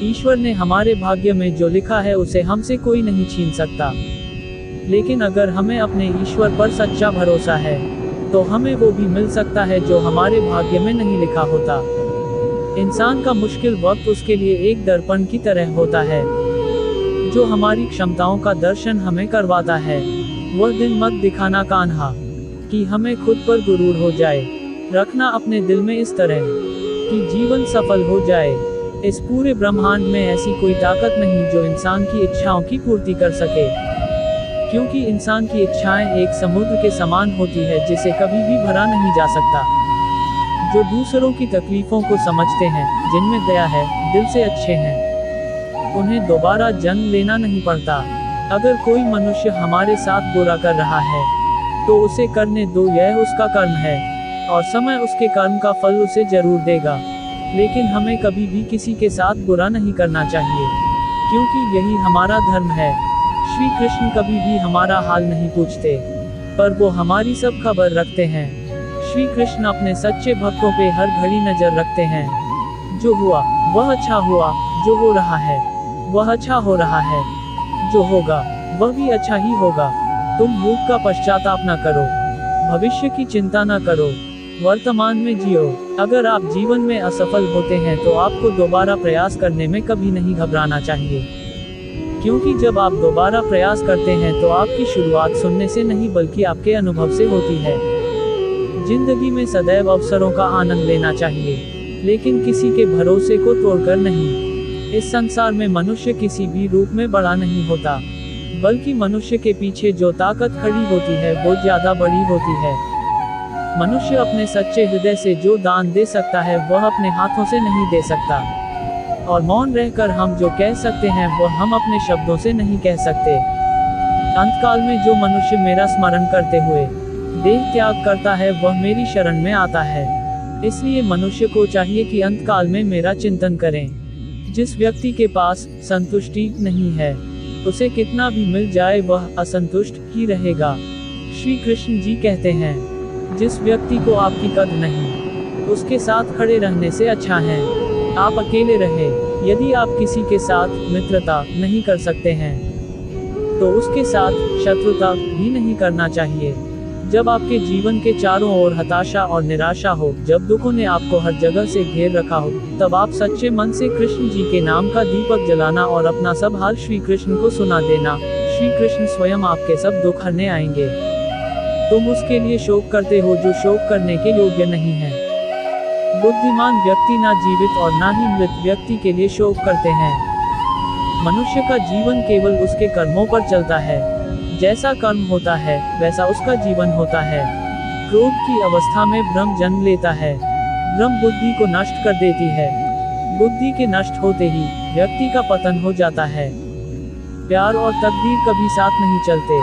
ईश्वर ने हमारे भाग्य में जो लिखा है उसे हमसे कोई नहीं छीन सकता। लेकिन अगर हमें अपने ईश्वर पर सच्चा भरोसा है तो हमें वो भी मिल सकता है जो हमारे भाग्य में नहीं लिखा होता। इंसान का मुश्किल वक्त उसके लिए एक दर्पण की तरह होता है जो हमारी क्षमताओं का दर्शन हमें करवाता है। वह दिन मत दिखाना कान्हा कि हमें खुद पर गुरूर हो जाए। रखना अपने दिल में इस तरह कि जीवन सफल हो जाए। इस पूरे ब्रह्मांड में ऐसी कोई ताकत नहीं जो इंसान की इच्छाओं की पूर्ति कर सके, क्योंकि इंसान की इच्छाएं एक समुद्र के समान होती है जिसे कभी भी भरा नहीं जा सकता। जो दूसरों की तकलीफों को समझते हैं, जिनमें दया है, दिल से अच्छे हैं, उन्हें दोबारा जन्म लेना नहीं पड़ता। अगर कोई मनुष्य हमारे साथ बुरा कर रहा है तो उसे करने दो, यह उसका कर्म है और समय उसके कर्म का फल उसे जरूर देगा। लेकिन हमें कभी भी किसी के साथ बुरा नहीं करना चाहिए, क्योंकि यही हमारा धर्म है। श्री कृष्ण कभी भी हमारा हाल नहीं पूछते, पर वो हमारी सब खबर रखते हैं। श्री कृष्ण अपने सच्चे भक्तों पे हर घड़ी नजर रखते हैं। जो हुआ वह अच्छा हुआ, जो हो रहा है वह अच्छा हो रहा है, जो होगा वह भी अच्छा ही होगा। तुम भूत का पश्चाताप न करो, भविष्य की चिंता न करो, वर्तमान में जियो। अगर आप जीवन में असफल होते हैं तो आपको दोबारा प्रयास करने में कभी नहीं घबराना चाहिए, क्योंकि जब आप दोबारा प्रयास करते हैं तो आपकी शुरुआत सुनने से नहीं बल्कि आपके अनुभव से होती है। जिंदगी में सदैव अवसरों का आनंद लेना चाहिए, लेकिन किसी के भरोसे को तोड़कर नहीं। इस संसार में मनुष्य किसी भी रूप में बड़ा नहीं होता, बल्कि मनुष्य के पीछे जो ताकत खड़ी होती है वो ज्यादा बड़ी होती है। मनुष्य अपने सच्चे हृदय से जो दान दे सकता है वह अपने हाथों से नहीं दे सकता, और मौन रहकर हम जो कह सकते हैं वह हम अपने शब्दों से नहीं कह सकते। अंतकाल में जो मनुष्य मेरा स्मरण करते हुए देह त्याग करता है वह मेरी शरण में आता है। इसलिए मनुष्य को चाहिए कि अंतकाल में मेरा चिंतन करें। जिस व्यक्ति के पास संतुष्टि नहीं है उसे कितना भी मिल जाए वह असंतुष्ट ही रहेगा। श्री कृष्ण जी कहते हैं, जिस व्यक्ति को आपकी कद्र नहीं उसके साथ खड़े रहने से अच्छा है आप अकेले रहे। यदि आप किसी के साथ मित्रता नहीं कर सकते हैं तो उसके साथ शत्रुता भी नहीं करना चाहिए। जब आपके जीवन के चारों ओर हताशा और निराशा हो, जब दुखों ने आपको हर जगह से घेर रखा हो, तब आप सच्चे मन से कृष्ण जी के नाम का दीपक जलाना और अपना सब हाल श्री कृष्ण को सुना देना। श्री कृष्ण स्वयं आपके सब दुख हरने आएंगे। तुम उसके लिए शोक करते हो जो शोक करने के योग्य नहीं है। बुद्धिमान व्यक्ति ना जीवित और ना ही मृत व्यक्ति के लिए शोक करते हैं। मनुष्य का जीवन केवल उसके कर्मों पर चलता है। जैसा कर्म होता है वैसा उसका जीवन होता है। क्रोध की अवस्था में भ्रम जन्म लेता है। भ्रम बुद्धि को नष्ट कर देती है। बुद्धि के नष्ट होते ही व्यक्ति का पतन हो जाता है। प्यार और तकदीर कभी साथ नहीं चलते,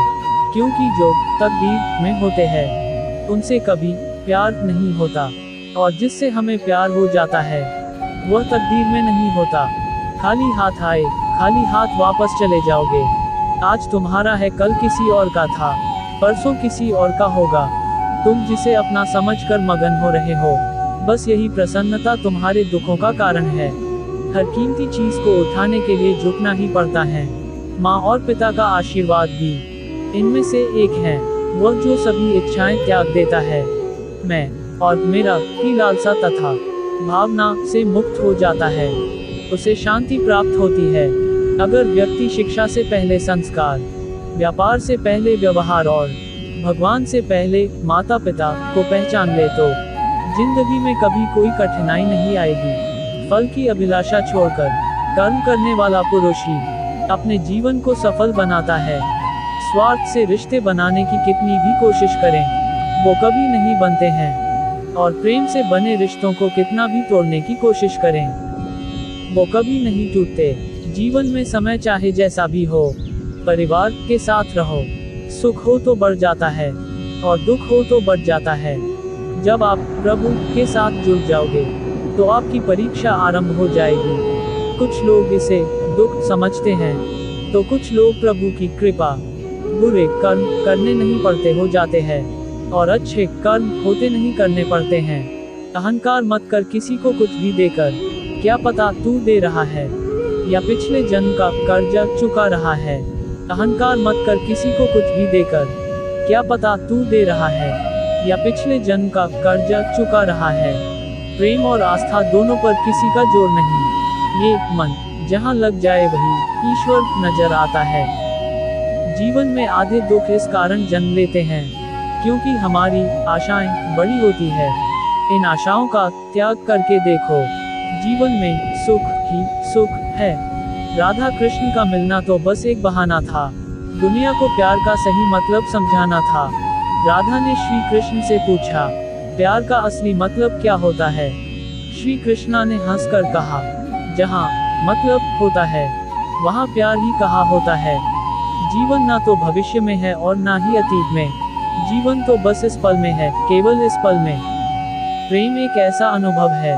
क्योंकि जो तकदीर में होते हैं उनसे कभी प्यार नहीं होता, और जिससे हमें प्यार हो जाता है वह तकदीर में नहीं होता। खाली हाथ आए खाली हाथ वापस चले जाओगे। आज तुम्हारा है कल किसी और का था, परसों किसी और का होगा। तुम जिसे अपना समझकर मगन हो रहे हो, बस यही प्रसन्नता तुम्हारे दुखों का कारण है। हर कीमती चीज को उठाने के लिए झुकना ही पड़ता है। माँ और पिता का आशीर्वाद भी इनमें से एक है। वह जो सभी इच्छाएं त्याग देता है, मैं और मेरा की लालसा तथा भावना से मुक्त हो जाता है, उसे शांति प्राप्त होती है। अगर व्यक्ति शिक्षा से पहले संस्कार, व्यापार से पहले व्यवहार और भगवान से पहले माता पिता को पहचान ले तो जिंदगी में कभी कोई कठिनाई नहीं आएगी। फल की अभिलाषा छोड़कर कर्म करने वाला पुरुष ही अपने जीवन को सफल बनाता है। स्वार्थ से रिश्ते बनाने की कितनी भी कोशिश करें वो कभी नहीं बनते हैं, और प्रेम से बने रिश्तों को कितना भी तोड़ने की कोशिश करें वो कभी नहीं टूटते। जीवन में समय चाहे जैसा भी हो, परिवार के साथ रहो। सुख हो तो बढ़ जाता है और दुख हो तो बढ़ जाता है। जब आप प्रभु के साथ जुड़ जाओगे तो आपकी परीक्षा आरंभ हो जाएगी। कुछ लोग इसे दुख समझते हैं तो कुछ लोग प्रभु की कृपा बुरे कर्म करने नहीं पड़ते हो जाते हैं और अच्छे कर्म होते नहीं करने पड़ते हैं। अहंकार मत कर किसी को कुछ भी देकर, क्या पता तू दे रहा है या पिछले जन्म का कर्जा चुका रहा है। अहंकार मत कर किसी को कुछ भी देकर, क्या पता तू दे रहा है या पिछले जन्म का कर्जा चुका रहा है। प्रेम और आस्था दोनों पर किसी का जोर नहीं, ये मन जहाँ लग जाए वही ईश्वर नजर आता है। जीवन में आधे दुख इस कारण जन्म लेते हैं क्योंकि हमारी आशाएं बड़ी होती है। इन आशाओं का त्याग करके देखो, जीवन में सुख ही सुख है। राधा कृष्ण का मिलना तो बस एक बहाना था, दुनिया को प्यार का सही मतलब समझाना था। राधा ने श्री कृष्ण से पूछा, प्यार का असली मतलब क्या होता है? श्री कृष्णा ने हंसकर कहा, जहाँ मतलब होता है वहाँ प्यार ही कहा होता है। जीवन ना तो भविष्य में है और ना ही अतीत में, जीवन तो बस इस पल में है, केवल इस पल में। प्रेम एक ऐसा अनुभव है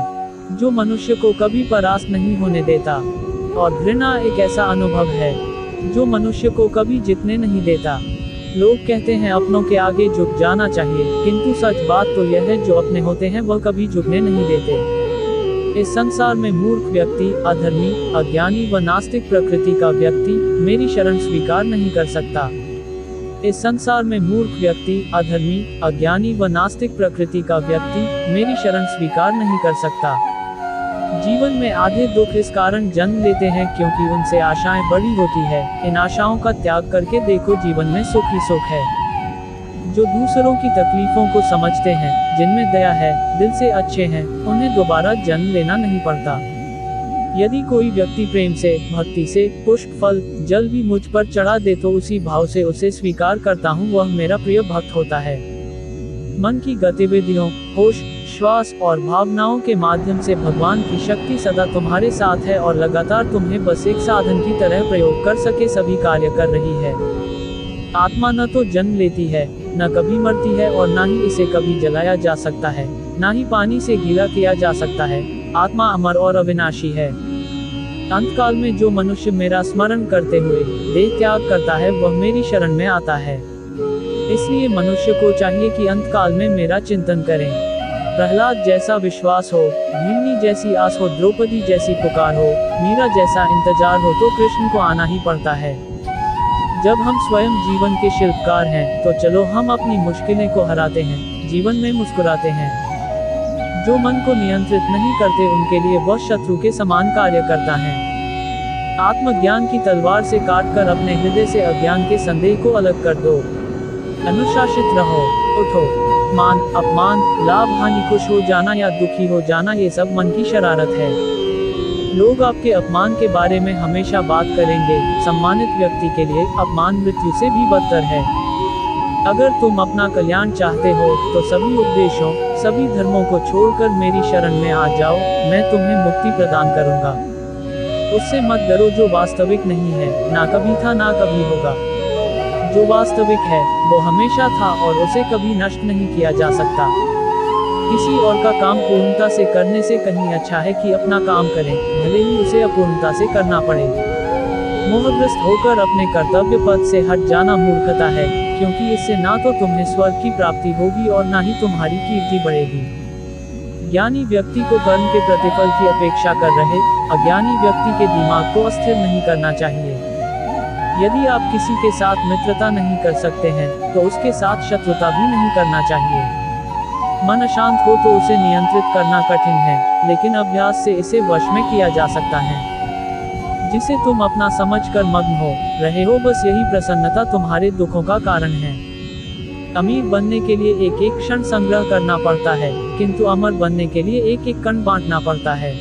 जो मनुष्य को कभी परास्त नहीं होने देता, और घृणा एक ऐसा अनुभव है जो मनुष्य को कभी जीतने नहीं देता। लोग कहते हैं अपनों के आगे झुक जाना चाहिए, किंतु सच बात तो यह है जो अपने होते हैं वह कभी झुकने नहीं देते। इस संसार में मूर्ख व्यक्ति, अधर्मी, अज्ञानी व नास्तिक प्रकृति का व्यक्ति मेरी शरण स्वीकार नहीं कर सकता। इस संसार में मूर्ख व्यक्ति, अधर्मी, अज्ञानी व नास्तिक प्रकृति का व्यक्ति मेरी शरण स्वीकार नहीं कर सकता। जीवन में आधे दुख इस कारण जन्म लेते हैं क्योंकि उनसे आशाएं बड़ी होती है। इन आशाओं का त्याग करके देखो, जीवन में सुख ही सुख है। जो दूसरों की तकलीफों को समझते हैं, जिनमें दया है, दिल से अच्छे हैं, उन्हें दोबारा जन्म लेना नहीं पड़ता। यदि कोई व्यक्ति प्रेम से, भक्ति से पुष्प, फल, जल भी मुझ पर चढ़ा दे तो उसी भाव से उसे स्वीकार करता हूँ, वह मेरा प्रिय भक्त होता है। मन की गतिविधियों, होश, श्वास और भावनाओं के माध्यम से भगवान की शक्ति सदा तुम्हारे साथ है और लगातार तुम्हें बस एक साधन की तरह प्रयोग कर सके सभी कार्य कर रही है। आत्मा न तो जन्म लेती है, न कभी मरती है और न ही इसे कभी जलाया जा सकता है, न ही पानी से गीला किया जा सकता है। आत्मा अमर और अविनाशी है। अंतकाल में जो मनुष्य मेरा स्मरण करते हुए देह त्याग करता है वह मेरी शरण में आता है। इसलिए मनुष्य को चाहिए कि अंतकाल में मेरा चिंतन करें। प्रहलाद जैसा विश्वास हो, भीमनी जैसी आस हो, द्रौपदी जैसी पुकार हो, मीरा जैसा इंतजार हो तो कृष्ण को आना ही पड़ता है। जब हम स्वयं जीवन के शिल्पकार हैं तो चलो हम अपनी मुश्किलें को हराते हैं, जीवन में मुस्कुराते हैं। जो मन को नियंत्रित नहीं करते उनके लिए वह शत्रु के समान कार्य करता है। आत्मज्ञान की तलवार से काटकर अपने हृदय से अज्ञान के संदेह को अलग कर दो। अनुशासित रहो, उठो। मान, अपमान, लाभ, हानि, खुश हो जाना या दुखी हो जाना ये सब मन की शरारत है। लोग आपके अपमान के बारे में हमेशा बात करेंगे। सम्मानित व्यक्ति के लिए अपमान मृत्यु से भी बदतर है। अगर तुम अपना कल्याण चाहते हो तो सभी उपदेशों, सभी धर्मों को छोड़कर मेरी शरण में आ जाओ, मैं तुम्हें मुक्ति प्रदान करूंगा। उससे मत डरो जो वास्तविक नहीं है, ना कभी था ना कभी होगा। जो वास्तविक है वो हमेशा था और उसे कभी नष्ट नहीं किया जा सकता। किसी और का काम पूर्णता से करने से कहीं अच्छा है कि अपना काम करें, भले ही उसे अपूर्णता से करना पड़े। मोहग्रस्त होकर अपने कर्तव्य पथ से हट जाना मूर्खता है, क्योंकि इससे ना तो तुम्हें स्वर्ग की प्राप्ति होगी और ना ही तुम्हारी कीर्ति बढ़ेगी। ज्ञानी व्यक्ति को कर्म के प्रतिफल की अपेक्षा कर रहे अज्ञानी व्यक्ति के दिमाग को अस्थिर नहीं करना चाहिए। यदि आप किसी के साथ मित्रता नहीं कर सकते हैं तो उसके साथ शत्रुता भी नहीं करना चाहिए। मन अशांत हो तो उसे नियंत्रित करना कठिन है, लेकिन अभ्यास से इसे वश में किया जा सकता है। जिसे तुम अपना समझकर मग्न हो रहे हो, बस यही प्रसन्नता तुम्हारे दुखों का कारण है। अमीर बनने के लिए एक एक क्षण संग्रह करना पड़ता है, किंतु अमर बनने के लिए एक एक कण बांटना पड़ता है।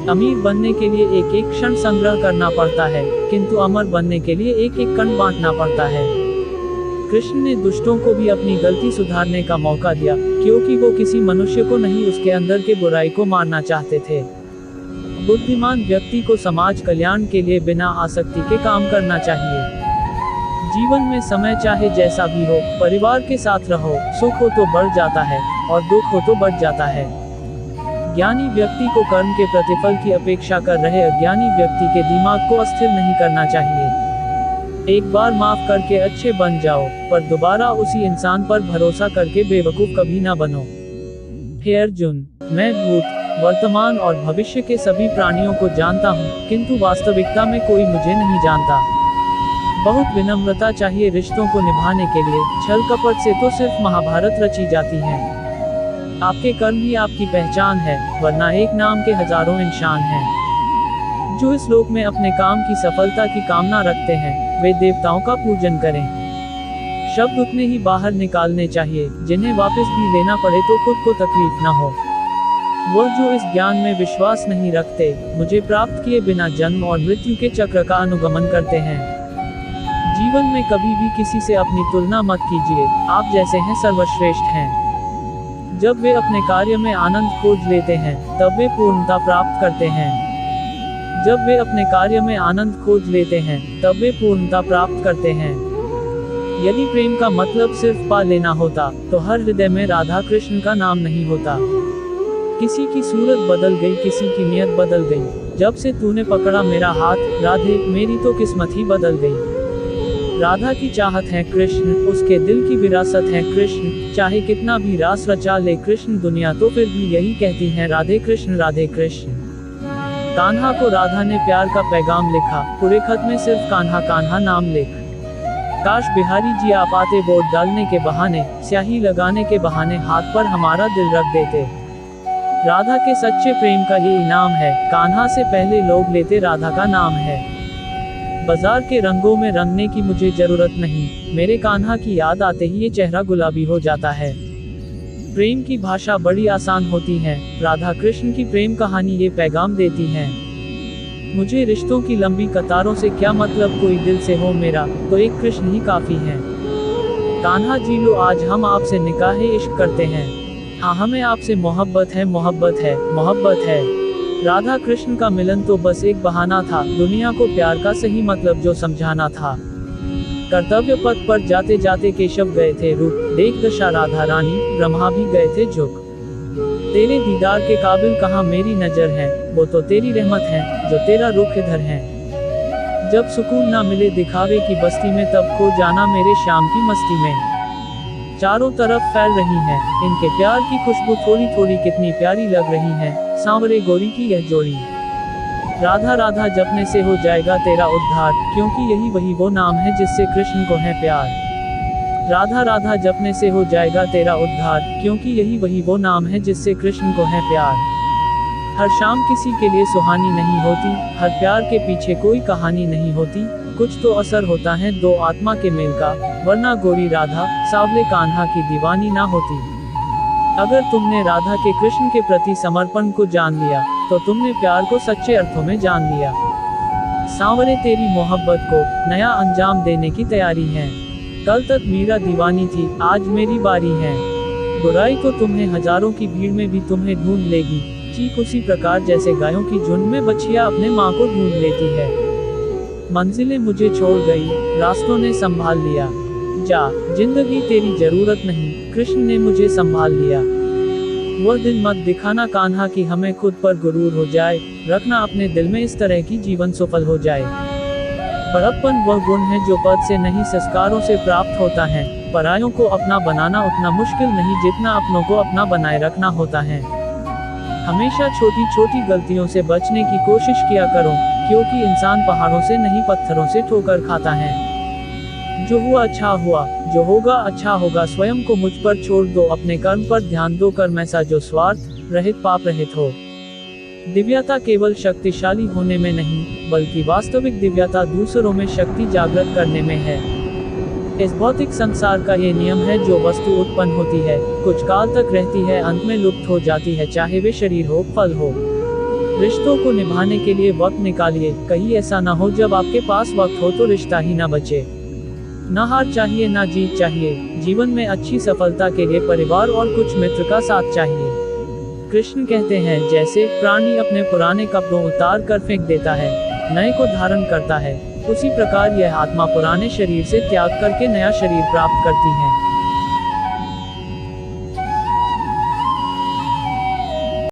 अमीर बनने के लिए एक एक क्षण संग्रह करना पड़ता है, किंतु अमर बनने के लिए एक एक कण बांटना पड़ता है। कृष्ण ने दुष्टों को भी अपनी गलती सुधारने का मौका दिया, क्योंकि वो किसी मनुष्य को नहीं उसके अंदर के बुराई को मारना चाहते थे। बुद्धिमान व्यक्ति को समाज कल्याण के लिए बिना आसक्ति के काम करना चाहिए। जीवन में समय चाहे जैसा भी हो, परिवार के साथ रहो। सुख हो तो बढ़ जाता है और दुख हो तो बढ़ जाता है। ज्ञानी व्यक्ति को कर्म के प्रतिफल की अपेक्षा कर रहे अज्ञानी व्यक्ति के दिमाग को अस्थिर नहीं करना चाहिए। एक बार माफ करके अच्छे बन जाओ, पर दोबारा उसी इंसान पर भरोसा करके बेवकूफ कभी ना बनो। हे अर्जुन, मैं भूत वर्तमान और भविष्य के सभी प्राणियों को जानता हूँ, किंतु वास्तविकता में कोई मुझे नहीं जानता। बहुत विनम्रता चाहिए रिश्तों को निभाने के लिए, छल कपट से तो सिर्फ महाभारत रची जाती है। आपके कर्म ही आपकी पहचान है, वरना एक नाम के हजारों इंसान हैं। जो इस लोक में अपने काम की सफलता की कामना रखते हैं, वे देवताओं का पूजन करें। शब्द उतने ही बाहर निकालने चाहिए, जिन्हें वापस भी लेना पड़े तो खुद को तकलीफ न हो। वह जो इस ज्ञान में विश्वास नहीं रखते, मुझे प्राप्त किए बिना जन्म और मृत्यु के चक्र का अनुगमन करते हैं। जीवन में कभी भी किसी से अपनी तुलना मत कीजिए, आप जैसे हैं सर्वश्रेष्ठ हैं। जब वे अपने कार्य में आनंद खोज लेते हैं, तब वे पूर्णता प्राप्त करते हैं। जब वे अपने कार्य में आनंद खोज लेते हैं, तब वे पूर्णता प्राप्त करते हैं। यदि प्रेम का मतलब सिर्फ पा लेना होता, तो हर हृदय में राधा कृष्ण का नाम नहीं होता। किसी की सूरत बदल गई, किसी की नियत बदल गई। जब से तूने पकड़ा मेरा हाथ, राधे, मेरी तो किस्मत ही बदल गई। राधा की चाहत है कृष्ण, उसके दिल की विरासत है कृष्ण। चाहे कितना भी रास रचा ले कृष्ण दुनिया, तो फिर भी यही कहती है राधे कृष्ण राधे कृष्ण। कान्हा को राधा ने प्यार का पैगाम लिखा, पूरे खत में सिर्फ कान्हा कान्हा नाम लिख। काश बिहारी जी आप आते, वोट डालने के बहाने, स्याही लगाने के बहाने हाथ पर हमारा दिल रख देते। राधा के सच्चे प्रेम का ये इनाम है, कान्हा से पहले लोग लेते राधा का नाम है। बाजार के रंगों में रंगने की मुझे जरूरत नहीं, मेरे कान्हा की याद आते ही ये चेहरा गुलाबी हो जाता है। प्रेम की भाषा बड़ी आसान होती है, राधा कृष्ण की प्रेम कहानी ये पैगाम देती है। मुझे रिश्तों की लंबी कतारों से क्या मतलब, कोई दिल से हो मेरा, तो एक कृष्ण ही काफी है। कान्हा जी लो, आज हम आपसे निकाहे इश्क करते हैं। हाँ, हमें आपसे मोहब्बत है, मोहब्बत है, मोहब्बत है। राधा कृष्ण का मिलन तो बस एक बहाना था, दुनिया को प्यार का सही मतलब जो समझाना था। कर्तव्य पथ पर जाते जाते केशव गए थे रुक, देख दशा राधा रानी, ब्रह्मा भी गए थे झुक। तेरे दीदार के काबिल कहाँ मेरी नजर है, वो तो तेरी रहमत है, जो तेरा रुख इधर है। जब सुकून ना मिले दिखावे की बस्ती में, तब खो जाना मेरे शाम की मस्ती में। चारों तरफ फैल रही है इनके प्यार की खुशबू, थोड़ी थोड़ी कितनी प्यारी लग रही है, सांवरे गोरी की यह जोड़ी। राधा राधा जपने से हो जाएगा तेरा उद्धार, क्योंकि यही वही वो नाम है जिससे कृष्ण को है प्यार। राधा राधा जपने से हो जाएगा तेरा उद्धार, क्योंकि यही वही वो नाम है जिससे कृष्ण को है प्यार। हर शाम किसी के लिए सुहानी नहीं होती, हर प्यार के पीछे कोई कहानी नहीं होती। कुछ तो असर होता है दो आत्मा के मेल का, वरना गोरी राधा सावले कान्हा की दीवानी ना होती। अगर तुमने राधा के कृष्ण के प्रति समर्पण को जान लिया, तो तुमने प्यार को सच्चे अर्थों में जान लिया। सांवरे तेरी मोहब्बत को नया अंजाम देने की तैयारी है। कल तक मीरा दीवानी थी, आज मेरी बारी है। बुराई को तुम्हें हजारों की भीड़ में भी तुम्हें ढूंढ लेगी, ठीक उसी प्रकार जैसे गायों की झुंड में बछिया अपने माँ को ढूंढ लेती है। मंजिलें मुझे छोड़ गई, रास्तों ने संभाल लिया। जा, जिंदगी तेरी जरूरत नहीं, कृष्ण ने मुझे संभाल लिया। वह दिन मत दिखाना कान्हा की हमें खुद पर गुरूर हो जाए, रखना अपने दिल में इस तरह की जीवन सफल हो जाए। बड़प्पन वह गुण है जो पद से नहीं संस्कारों से प्राप्त होता है। परायों को अपना बनाना उतना मुश्किल नहीं जितना अपनों को अपना बनाए रखना होता है। हमेशा छोटी छोटी गलतियों से बचने की कोशिश किया करो, क्योंकि इंसान पहाड़ों से नहीं पत्थरों से ठोकर खाता है। जो हुआ अच्छा हुआ, जो होगा अच्छा होगा। स्वयं को मुझ पर छोड़ दो, अपने कर्म पर ध्यान दो, कर्म ऐसा जो स्वार्थ रहित पाप रहित हो। दिव्यता केवल शक्तिशाली होने में नहीं, बल्कि वास्तविक दिव्यता दूसरों में शक्ति जागृत करने में है। इस भौतिक संसार का ये नियम है, जो वस्तु उत्पन्न होती है, कुछ काल तक रहती है, अंत में लुप्त हो जाती है, चाहे वे शरीर हो, फल हो। रिश्तों को निभाने के लिए वक्त निकालिए, कहीं ऐसा ना हो जब आपके पास वक्त हो तो रिश्ता ही ना बचे। ना हार चाहिए ना जीत चाहिए, जीवन में अच्छी सफलता के लिए परिवार और कुछ मित्र का साथ चाहिए। कृष्ण कहते हैं, जैसे प्राणी अपने पुराने कपड़ों उतार कर फेंक देता है, नए को धारण करता है, उसी प्रकार यह आत्मा पुराने शरीर से त्याग करके नया शरीर प्राप्त करती है।